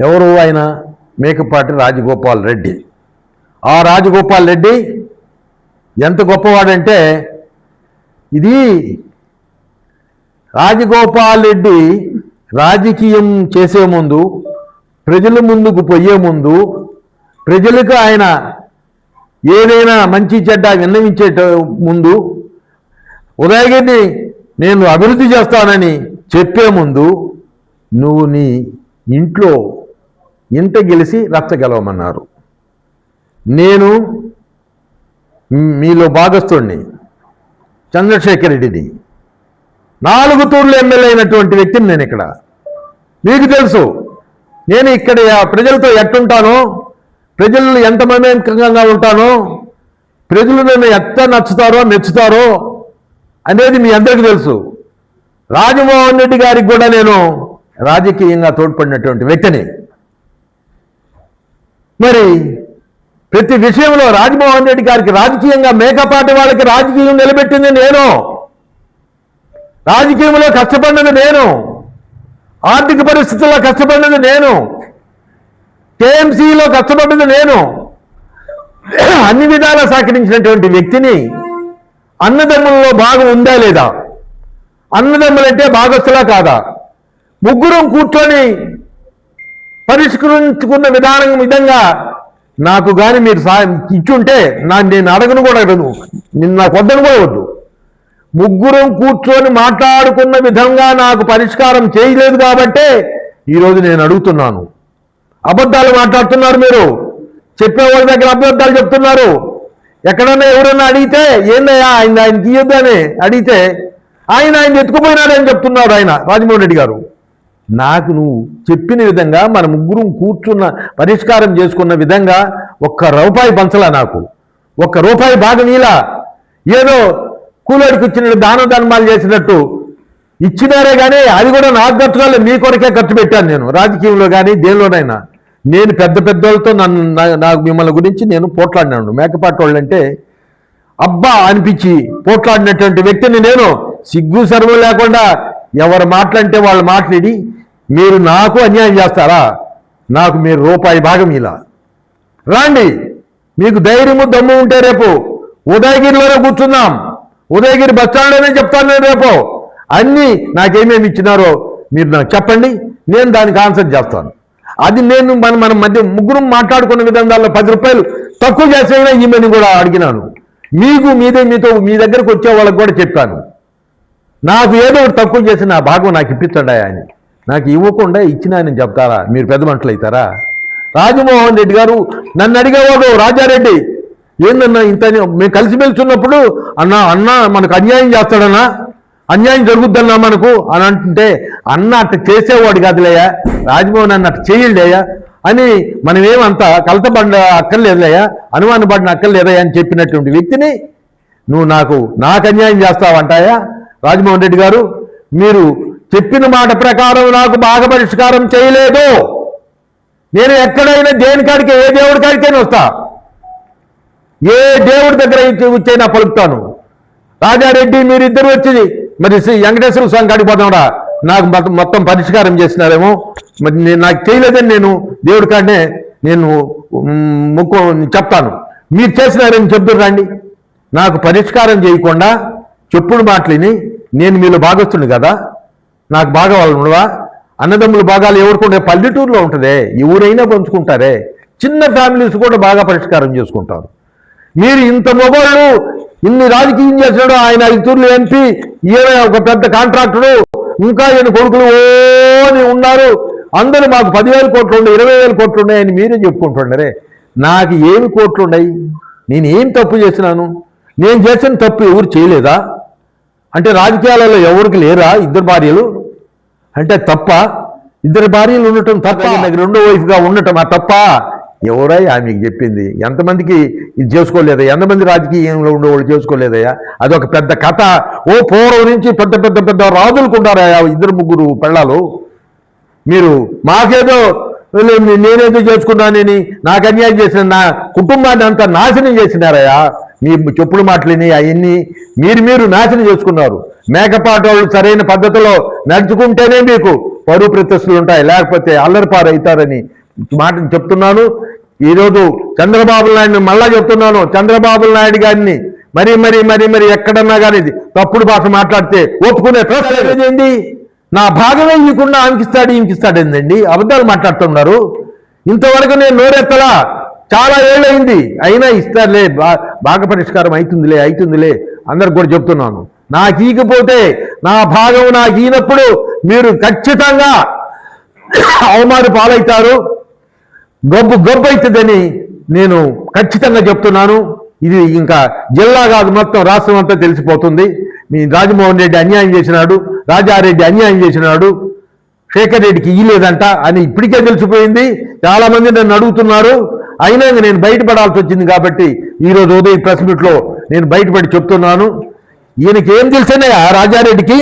ఎవరు ఆయన? మేకపాటి రాజగోపాల్ రెడ్డి. ఆ రాజగోపాల్ రెడ్డి ఎంత గొప్పవాడంటే, ఇది రాజగోపాల్ రెడ్డి రాజకీయం చేసే ముందు, ప్రజల ముందుకు పోయే ముందు, ప్రజలకు ఆయన ఏదైనా మంచి చెడ్డ విన్నవించే ముందు, ఉదయగిరిని నేను అభివృద్ధి చేస్తానని చెప్పే ముందు, నువ్వు నీ ఇంట్లో ఇంట గెలిచి రచ్చ గెలవమన్నారు. నేను మీలో భాగస్తుడిని, చంద్రశేఖర్ రెడ్డిని, 4 తూర్లు ఎమ్మెల్యే అయినటువంటి వ్యక్తిని నేను ఇక్కడ. మీకు తెలుసు నేను ఇక్కడ ప్రజలతో ఎట్టుంటానో, ప్రజలు ఎంత మమేకంగా ఉంటానో, ప్రజలు నన్ను ఎంత మెచ్చుతారో అనేది మీ అందరికీ తెలుసు. రాజమోహన్ రెడ్డి గారికి కూడా నేను రాజకీయంగా తోడ్పడినటువంటి వ్యక్తిని. మరి ప్రతి విషయంలో రాజమోహన్ రెడ్డి గారికి రాజకీయంగా మేకపాటి వాళ్ళకి రాజకీయం నిలబెట్టింది నేను, రాజకీయంలో కష్టపడినది నేను, ఆర్థిక పరిస్థితుల్లో కష్టపడినది నేను, కేఎంసీలో కష్టపడినది నేను, అన్ని విధాలా సహకరించినటువంటి వ్యక్తిని. అన్నదమ్ములలో భాగం ఉందా లేదా? అన్నదమ్ములంటే భాగస్తులా కాదా? ముగ్గురం కూర్చొని పరిష్కరించుకున్న విధంగా నాకు కానీ మీరు ఇచ్చుంటే నేను అడగను కూడా అడగను, నాకు వద్దను కూడా వద్దు. ముగ్గురం కూర్చొని మాట్లాడుకున్న విధంగా నాకు పరిష్కారం చేయలేదు కాబట్టే ఈరోజు నేను అడుగుతున్నాను. అబద్ధాలు మాట్లాడుతున్నారు మీరు, చెప్పేవాళ్ళ దగ్గర అబద్ధాలు చెప్తున్నారు. ఎక్కడన్నా ఎవరన్నా అడిగితే ఏందయ్యా ఆయన తీయొద్దు అని అడిగితే ఆయన ఎత్తుకుపోయినాడని చెప్తున్నారు ఆయన రాజమోహన్ రెడ్డి గారు. నాకు నువ్వు చెప్పిన విధంగా మన ముగ్గురం కూర్చున్న పరిష్కారం చేసుకున్న విధంగా ₹1 పంచలా, నాకు ₹1 భాగం ఇలా. ఏదో కూలోడికి ఇచ్చిన దాన ధర్మాలు చేసినట్టు ఇచ్చినారే కానీ అది కూడా నాకు ఖర్చుగా మీ కొరకే ఖర్చు పెట్టాను నేను. రాజకీయంలో కానీ దేనిలోనైనా నేను పెద్ద వాళ్ళతో నాకు మిమ్మల్ని గురించి నేను పోట్లాడినాను. మేకపాటి వాళ్ళంటే అబ్బా అనిపించి పోట్లాడినటువంటి వ్యక్తిని నేను. సిగ్గు సర్వం లేకుండా ఎవరు మాట్లాడితే వాళ్ళు మాట్లాడి మీరు నాకు అన్యాయం చేస్తారా? నాకు మీరు ₹1 భాగం ఇలా రాండి. మీకు ధైర్యము దమ్ము ఉంటే రేపు ఉదయగిరిలోనే కూర్చుందాం, ఉదయగిరి బస్టాండ్లోనే చెప్తాను నేను రేపు. అన్నీ నాకేమేమి ఇచ్చినారో మీరు నాకు చెప్పండి, నేను దానికి ఆన్సర్ చేస్తాను. అది నేను మన మధ్య ముగ్గురం మాట్లాడుకున్న విధంగా ₹10 తక్కువ చేసేనా ఈమెని కూడా అడిగినాను. మీతో మీ దగ్గరకు వచ్చే వాళ్ళకి కూడా చెప్పాను. నాకు ఏదో ఒకటి తక్కువ చేసి నా భాగం నాకు ఇప్పించండి అని. నాకు ఇవ్వకుండా ఇచ్చినా నేను చెప్తారా? మీరు పెద్ద మనుషులు అవుతారా? రాజమోహన్ రెడ్డి గారు నన్ను అడిగేవాడు, రాజారెడ్డి ఏందన్నా ఇంత మేము కలిసిమెలిసి ఉన్నప్పుడు అన్న మనకు అన్యాయం చేస్తాడన్నా, అన్యాయం జరుగుద్దన్నా మనకు అని అంటుంటే, అన్న అట్ట చేసేవాడు కాదులేయా, రాజమోహన్ అన్న అట్ట చేయలేయా అని మనమేమంతా కలతపడిన అక్కర్లేదులేయా, అనుమానపడిన అక్కర్లేదయా అని చెప్పినటువంటి వ్యక్తిని నువ్వు నాకు అన్యాయం చేస్తావంటాయా? రాజమోహన్ రెడ్డి గారు, మీరు చెప్పిన మాట ప్రకారం నాకు బాగా పరిష్కారం చేయలేదు. నేను ఎక్కడైనా దేనికాడికి ఏ దేవుడి కాడికైనా వస్తా, ఏ దేవుడి దగ్గర వచ్చైనా పలుకుతాను. రాజారెడ్డి మీరిద్దరు వచ్చి మరి వెంకటేశ్వర స్వామి కాడికి పోతాంరా, నాకు మొత్తం పరిష్కారం చేసినారేమో, మరి నేను నాకు చేయలేదని నేను దేవుడి కాడనే నేను చెప్తాను. మీరు చేసినారని చెప్తున్నారు రండి. నాకు పరిష్కారం చేయకుండా చెప్పుడు మాటలని నేను మీలో భాగస్తుని కదా, నాకు బాగా వాళ్ళు ఉండవా? అన్నదమ్ముల భాగాలు ఎవరికి పల్లెటూరులో ఉంటుందే, ఎవరైనా పంచుకుంటారే. చిన్న ఫ్యామిలీస్ కూడా బాగా పరిష్కారం చేసుకుంటారు. మీరు ఇంత మొగోళ్ళు ఇన్ని రాజకీయం చేసినాడు, ఆయన 5 తూర్లు ఎంపీ, ఈయన ఒక పెద్ద కాంట్రాక్టరు, ఇంకా ఈయన కొడుకులు ఓని ఉన్నారు, అందరూ మాకు 10,000 కోట్లు ఉన్నాయి, 20,000 కోట్లు ఉన్నాయని మీరే చెప్పుకుంటున్నారే. నాకు ఏమి కోట్లు ఉన్నాయి? నేను ఏం తప్పు చేసినాను? నేను చేసిన తప్పు ఎవరు చేయలేదా? అంటే రాజకీయాలలో ఎవరికి లేరా 2 భార్యలు? అంటే తప్ప? 2 భార్యలు ఉండటం తప్ప? నాకు 2వ వైఫ్గా ఉండటం ఆ తప్ప? ఎవరై ఆమెకు చెప్పింది? ఎంతమందికి ఇది చేసుకోలేదా? ఎంతమంది రాజకీయంలో ఉండేవాళ్ళు చేసుకోలేదయ్యా? అదొక పెద్ద కథ. పూర్వం నుంచి పెద్ద రాజులకు ఉంటారయ్యా 2-3 పెళ్ళాలు. మీరు మాకేదో నేనేదో చేసుకున్నానని నాకు అన్యాయం చేసిన నా కుటుంబాన్ని అంతా నాశనం చేసినారయ్యా. మీ చెప్పుడు మాటలని అవన్నీ మీరు నాశనం చేసుకున్నారు. మేకపాటి వాళ్ళు సరైన పద్ధతిలో నడుచుకుంటేనే మీకు పరువు ప్రతిష్టలు ఉంటాయి, లేకపోతే అల్లరిపారు అవుతారని మాటను చెప్తున్నాను. ఈరోజు చంద్రబాబు నాయుడిని మళ్ళా చెప్తున్నాను, చంద్రబాబు నాయుడు గారిని మరి ఎక్కడన్నా కానీ తప్పుడు భాష మాట్లాడితే ఒప్పుకునే ప్రశ్న ఏంటి? నా భాగమే ఇవ్వకుండా ఇంకిస్తాడు ఏందండి? అబద్ధాలు మాట్లాడుతున్నారు. ఇంతవరకు నేను నోరెత్తలా, చాలా ఏళ్ళయింది, అయినా ఇస్తారులే, భాగ పరిష్కారం అవుతుందిలే అందరికి కూడా చెప్తున్నాను. నాకు ఈకపోతే నా భాగం నాకు ఈనప్పుడు మీరు ఖచ్చితంగా అవమాన పాలవుతారు, గొబ్బు అవుతుందని నేను ఖచ్చితంగా చెప్తున్నాను. ఇది ఇంకా జిల్లా కాదు, మొత్తం రాష్ట్రం అంతా తెలిసిపోతుంది. మీ రాజమోహన్ రెడ్డి అన్యాయం చేసినాడు, రాజారెడ్డి అన్యాయం చేసినాడు, శేఖర్ రెడ్డికి ఇయ్యలేదంట అని ఇప్పటికే తెలిసిపోయింది. చాలా మంది నన్ను అడుగుతున్నారు, అయినా నేను బయటపడాల్సి వచ్చింది కాబట్టి ఈరోజు ఉదయం ప్రెస్ మీట్లో నేను బయటపడి చెప్తున్నాను. ఈయనకి ఏం తెలుసనే రాజారెడ్డికి